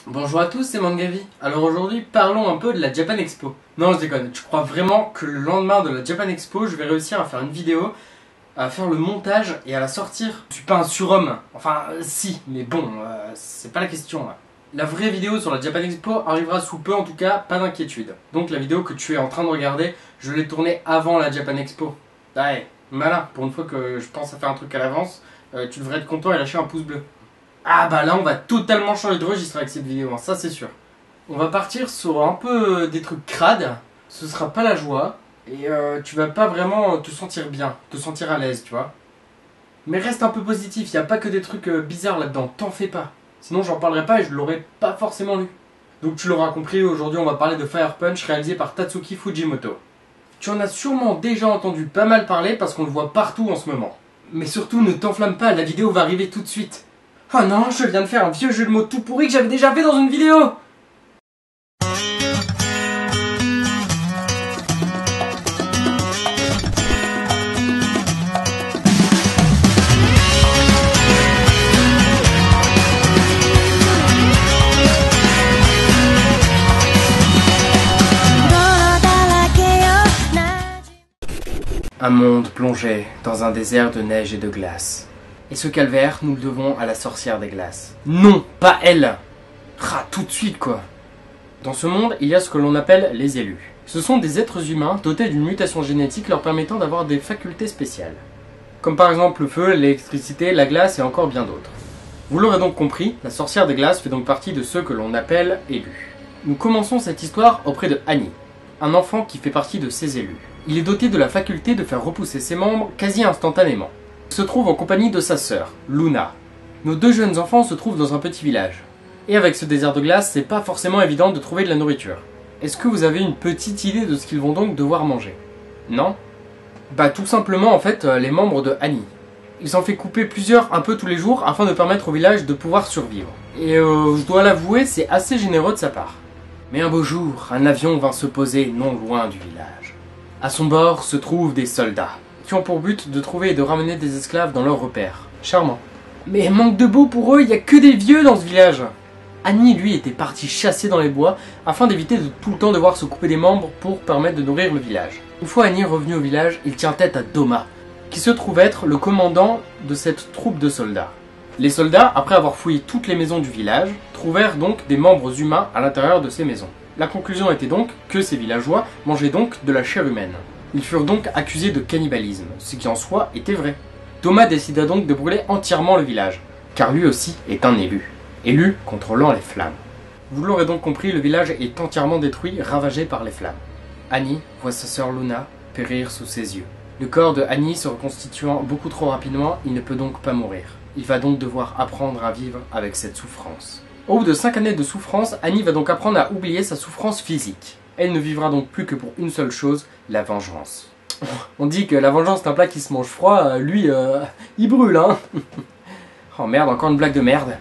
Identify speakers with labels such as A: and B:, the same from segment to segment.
A: Bonjour à tous, c'est Mangavi. Alors aujourd'hui, parlons un peu de la Japan Expo. Non, je déconne, tu crois vraiment que le lendemain de la Japan Expo, je vais réussir à faire une vidéo, à faire le montage et à la sortir? Je suis pas un surhomme. Enfin, si, mais bon, c'est pas la question là. La vraie vidéo sur la Japan Expo arrivera sous peu en tout cas, pas d'inquiétude. Donc la vidéo que tu es en train de regarder, je l'ai tournée avant la Japan Expo. Ouais, malin, pour une fois que je pense à faire un truc à l'avance, tu devrais être content et lâcher un pouce bleu. Ah bah là on va totalement changer de registre avec cette vidéo, hein, ça c'est sûr. On va partir sur un peu des trucs crades, ce sera pas la joie, et tu vas pas vraiment te sentir bien, te sentir à l'aise, tu vois. Mais reste un peu positif, y a pas que des trucs bizarres là-dedans, t'en fais pas. Sinon j'en parlerai pas et je l'aurais pas forcément lu. Donc tu l'auras compris, aujourd'hui on va parler de Fire Punch réalisé par Tatsuki Fujimoto. Tu en as sûrement déjà entendu pas mal parler parce qu'on le voit partout en ce moment. Mais surtout ne t'enflamme pas, la vidéo va arriver tout de suite. Oh non, je viens de faire un vieux jeu de mots tout pourri que j'avais déjà fait dans une vidéo. Un monde plongé dans un désert de neige et de glace. Et ce calvaire, nous le devons à la sorcière des glaces. Non, pas elle. Tout de suite quoi. Dans ce monde, il y a ce que l'on appelle les élus. Ce sont des êtres humains dotés d'une mutation génétique leur permettant d'avoir des facultés spéciales. Comme par exemple le feu, l'électricité, la glace et encore bien d'autres. Vous l'aurez donc compris, la sorcière des glaces fait donc partie de ceux que l'on appelle élus. Nous commençons cette histoire auprès de Annie, un enfant qui fait partie de ces élus. Il est doté de la faculté de faire repousser ses membres quasi instantanément. Il se trouve en compagnie de sa sœur, Luna. Nos deux jeunes enfants se trouvent dans un petit village. Et avec ce désert de glace, c'est pas forcément évident de trouver de la nourriture. Est-ce que vous avez une petite idée de ce qu'ils vont donc devoir manger? Non? Bah tout simplement en fait les membres de Annie. Il s'en fait couper plusieurs un peu tous les jours afin de permettre au village de pouvoir survivre. Et je dois l'avouer, c'est assez généreux de sa part. Mais un beau jour, un avion vint se poser non loin du village. À son bord se trouvent des soldats, qui ont pour but de trouver et de ramener des esclaves dans leur repère. Charmant. Mais manque de beau pour eux, il n'y a que des vieux dans ce village. Annie, lui, était parti chasser dans les bois, afin d'éviter de tout le temps devoir se couper des membres pour permettre de nourrir le village. Une fois Annie revenu au village, il tient tête à Doma, qui se trouve être le commandant de cette troupe de soldats. Les soldats, après avoir fouillé toutes les maisons du village, trouvèrent donc des membres humains à l'intérieur de ces maisons. La conclusion était donc que ces villageois mangeaient donc de la chair humaine. Ils furent donc accusés de cannibalisme, ce qui en soi était vrai. Thomas décida donc de brûler entièrement le village, car lui aussi est un élu contrôlant les flammes. Vous l'aurez donc compris, le village est entièrement détruit, ravagé par les flammes. Annie voit sa sœur Luna périr sous ses yeux. Le corps de Annie se reconstituant beaucoup trop rapidement, il ne peut donc pas mourir. Il va donc devoir apprendre à vivre avec cette souffrance. Au bout de 5 années de souffrance, Annie va donc apprendre à oublier sa souffrance physique. Elle ne vivra donc plus que pour une seule chose, la vengeance. On dit que la vengeance c'est un plat qui se mange froid, lui, il brûle, hein. Oh merde, encore une blague de merde.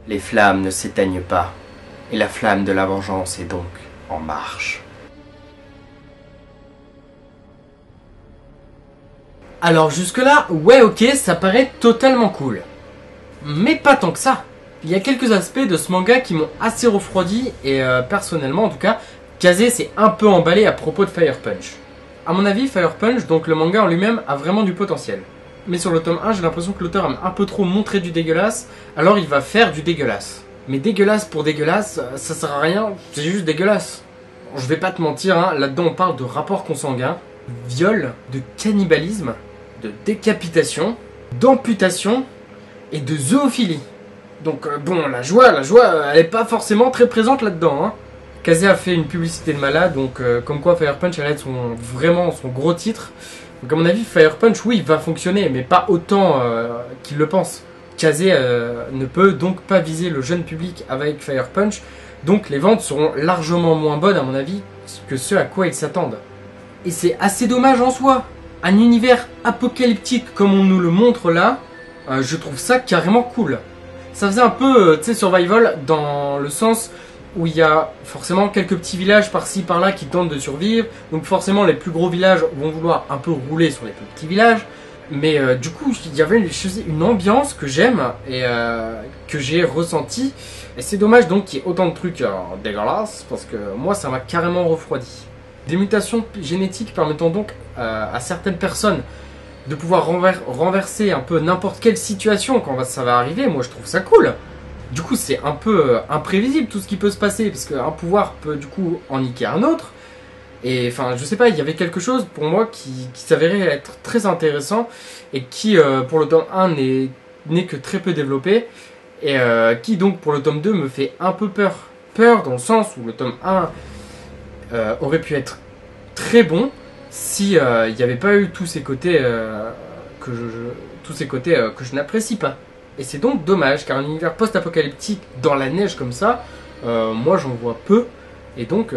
A: Les flammes ne s'éteignent pas, et la flamme de la vengeance est donc en marche. Alors jusque-là, ouais ok, ça paraît totalement cool. Mais pas tant que ça. Il y a quelques aspects de ce manga qui m'ont assez refroidi et personnellement en tout cas, Kazé s'est un peu emballé à propos de Fire Punch. A mon avis, Fire Punch, donc le manga en lui-même, a vraiment du potentiel. Mais sur le tome 1, j'ai l'impression que l'auteur a un peu trop montré du dégueulasse, alors il va faire du dégueulasse. Mais dégueulasse pour dégueulasse, ça sert à rien, c'est juste dégueulasse. Je vais pas te mentir, hein, là-dedans on parle de rapports consanguins, viol, de cannibalisme, de décapitation, d'amputation et de zoophilie. Donc bon, la joie, elle est pas forcément très présente là-dedans, hein. Kazé a fait une publicité de malade, donc comme quoi Fire Punch allait être vraiment son gros titre. Donc à mon avis, Fire Punch, oui, va fonctionner, mais pas autant qu'il le pense. Kazé ne peut donc pas viser le jeune public avec Fire Punch, donc les ventes seront largement moins bonnes à mon avis que ce à quoi ils s'attendent. Et c'est assez dommage en soi. Un univers apocalyptique comme on nous le montre là, je trouve ça carrément cool. Ça faisait un peu, tu sais, survival dans le sens où il y a forcément quelques petits villages par-ci par-là qui tentent de survivre. Donc forcément les plus gros villages vont vouloir un peu rouler sur les plus petits villages. Mais du coup, il y avait une ambiance que j'aime et que j'ai ressentie. Et c'est dommage donc qu'il y ait autant de trucs dégueulasses, parce que moi ça m'a carrément refroidi. Des mutations génétiques permettant donc à certaines personnes de pouvoir renverser un peu n'importe quelle situation quand ça va arriver, moi je trouve ça cool. Du coup c'est un peu imprévisible tout ce qui peut se passer, parce qu'un pouvoir peut du coup en niquer un autre. Et enfin je sais pas, il y avait quelque chose pour moi qui s'avérait être très intéressant, et qui pour le tome 1 n'est que très peu développé, et qui donc pour le tome 2 me fait un peu peur. Peur dans le sens où le tome 1 aurait pu être très bon si il n'y avait pas eu tous ces côtés que je n'apprécie pas. Et c'est donc dommage, car un univers post-apocalyptique dans la neige comme ça, moi j'en vois peu, et donc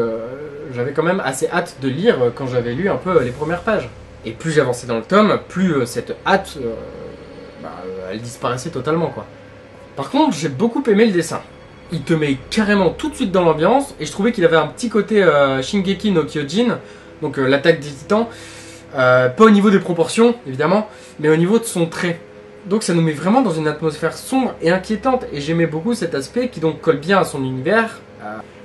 A: j'avais quand même assez hâte de lire quand j'avais lu un peu les premières pages. Et plus j'avançais dans le tome, plus cette hâte, elle disparaissait totalement quoi. Par contre, j'ai beaucoup aimé le dessin. Il te met carrément tout de suite dans l'ambiance, et je trouvais qu'il avait un petit côté Shingeki no Kyojin, donc l'attaque des titans, pas au niveau des proportions évidemment, mais au niveau de son trait. Donc ça nous met vraiment dans une atmosphère sombre et inquiétante, et j'aimais beaucoup cet aspect qui donc colle bien à son univers,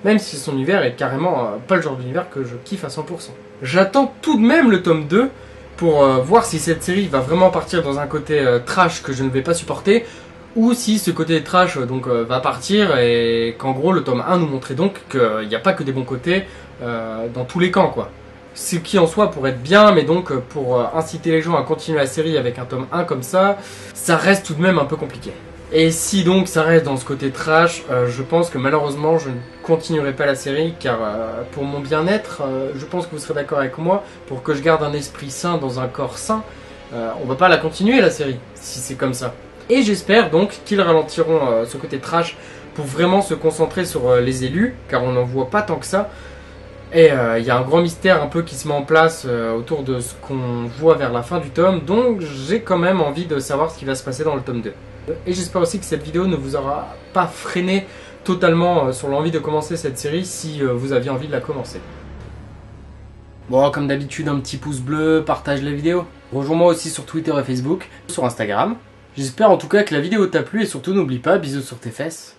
A: même si son univers est carrément pas le genre d'univers que je kiffe à 100%. J'attends tout de même le tome 2 pour voir si cette série va vraiment partir dans un côté trash que je ne vais pas supporter, ou si ce côté trash donc va partir, et qu'en gros le tome 1 nous montrait donc qu'il n'y a pas que des bons côtés dans tous les camps quoi. Ce qui en soi pourrait être bien, mais donc pour inciter les gens à continuer la série avec un tome 1 comme ça reste tout de même un peu compliqué. Et si donc ça reste dans ce côté trash, je pense que malheureusement je ne continuerai pas la série, car pour mon bien-être, je pense que vous serez d'accord avec moi, pour que je garde un esprit sain dans un corps sain, on va pas la continuer la série, si c'est comme ça. Et j'espère donc qu'ils ralentiront ce côté trash pour vraiment se concentrer sur les élus, car on n'en voit pas tant que ça. Et il y a un grand mystère un peu qui se met en place autour de ce qu'on voit vers la fin du tome, donc j'ai quand même envie de savoir ce qui va se passer dans le tome 2. Et j'espère aussi que cette vidéo ne vous aura pas freiné totalement sur l'envie de commencer cette série si vous aviez envie de la commencer. Bon, comme d'habitude, un petit pouce bleu, partage la vidéo. Rejoins-moi aussi sur Twitter et Facebook, sur Instagram. J'espère en tout cas que la vidéo t'a plu, et surtout n'oublie pas, bisous sur tes fesses.